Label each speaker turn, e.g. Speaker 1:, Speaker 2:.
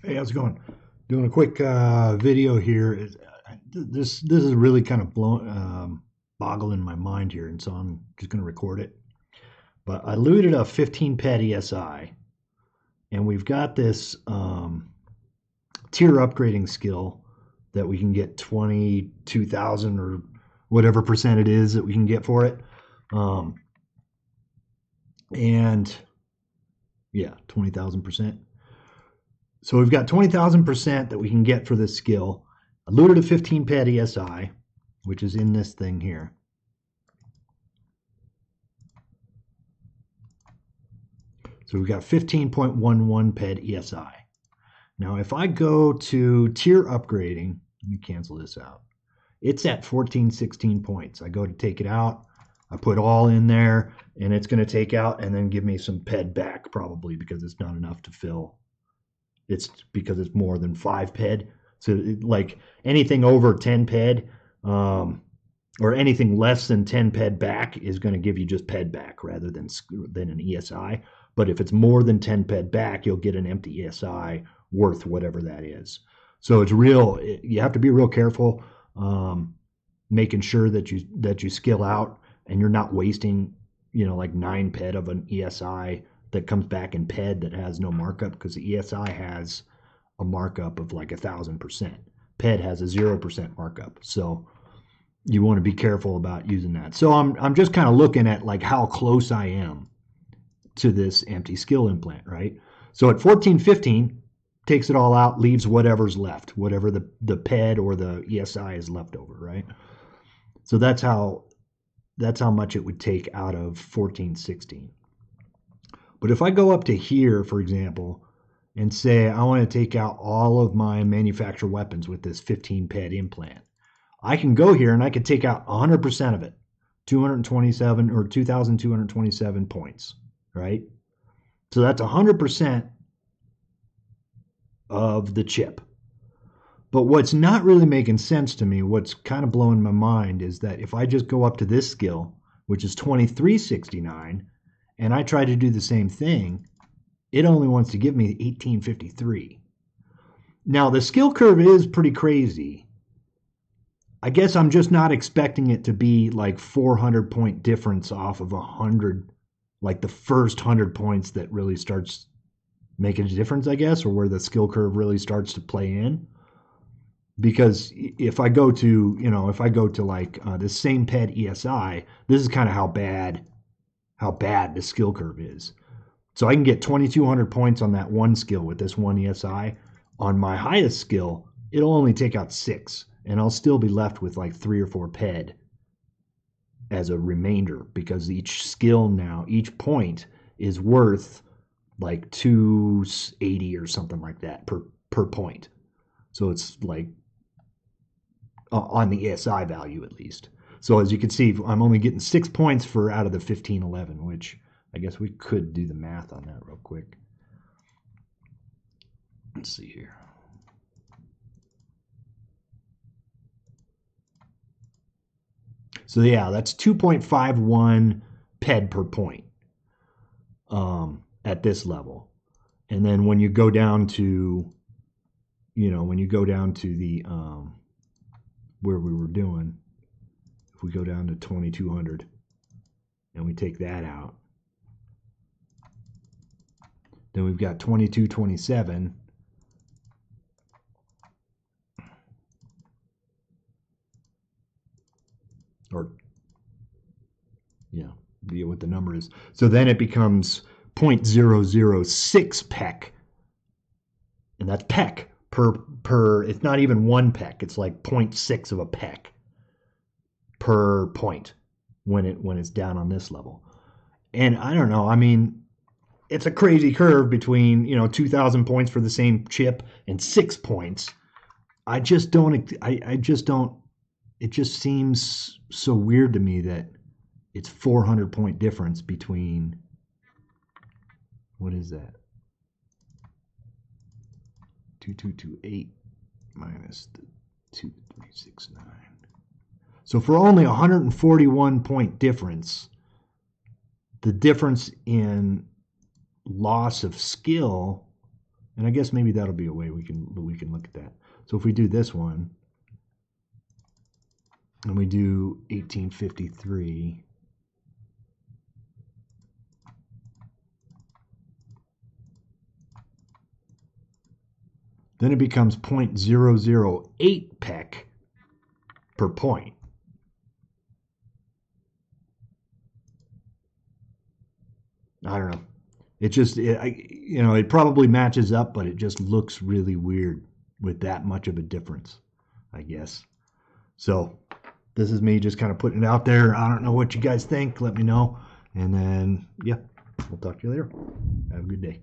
Speaker 1: Hey, how's it going? Doing a quick video here. This is really kind of boggling my mind here, and so I'm just going to record it. But I looted a 15 pet ESI, and we've got this tier upgrading skill that we can get 22,000 or whatever percent it is that we can get for it. Um, and yeah, 20,000%. So we've got 20,000% that we can get for this skill. I looted a 15 pad ESI, which is in this thing here. So we've got 15.11 pad ESI. Now, if I go to tier upgrading, let me cancel this out. It's at 14, 16 points. I go to take it out. I put all in there, and it's going to take out and then give me some ped back probably because it's not enough to fill. It's because it's more than 5 ped. So like anything over 10 ped or anything less than 10 ped back is going to give you just ped back rather than an ESI. But if it's more than 10 ped back, you'll get an empty ESI worth whatever that is. So it's real. You have to be real careful, making sure that you skill out and you're not wasting, like 9 ped of an ESI that comes back in PED that has no markup, because the ESI has a markup of like 1,000%. PED has a 0% markup, so you want to be careful about using that. So I'm just kind of looking at like how close I am to this empty skill implant, right? So at 1415, takes it all out, leaves whatever's left, whatever the PED or the ESI is left over, right? So that's how much it would take out of 1416. But if I go up to here, for example, and say I want to take out all of my manufactured weapons with this 15 pad implant, I can go here and I can take out 100% of it, 227 or 2,227 points, right? So that's 100% of the chip. But what's not really making sense to me, what's kind of blowing my mind, is that if I just go up to this skill, which is 2369, and I try to do the same thing, it only wants to give me 1853. Now, the skill curve is pretty crazy. I guess I'm just not expecting it to be like 400-point difference off of 100, like the first 100 points that really starts making a difference, I guess, or where the skill curve really starts to play in. Because if I go to like this same ped ESI, this is kind of how bad the skill curve is. So I can get 2,200 points on that one skill with this one ESI. On my highest skill, it'll only take out 6, and I'll still be left with like 3 or 4 ped as a remainder, because each skill now, each point is worth like 280 or something like that per point. So it's like on the ESI value at least. So as you can see, I'm only getting 6 points for out of the 1511, which I guess we could do the math on that real quick. Let's see here. So yeah, that's 2.51 ped per point at this level. And then when you go down to, the where we were doing, if we go down to 2200 and we take that out, then we've got 2227. Or, what the number is. So then it becomes 0.006 pec. And that's pec per, it's not even 1 pec. It's like 0.6 of a pec per point when it's down on this level. And I don't know, I mean, it's a crazy curve between 2,000 points for the same chip and 6 points. I just don't. It just seems so weird to me that it's 400-point difference between. What is that? 2228 minus the 2369. So for only 141-point difference, the difference in loss of skill And I guess maybe that'll be a way we can look at that. So if we do this one, and we do 1853, then it becomes 0.008 pec per point. I don't know. It just, it probably matches up, but it just looks really weird with that much of a difference, I guess. So this is me just kind of putting it out there. I don't know what you guys think. Let me know. And then, yeah, we'll talk to you later. Have a good day.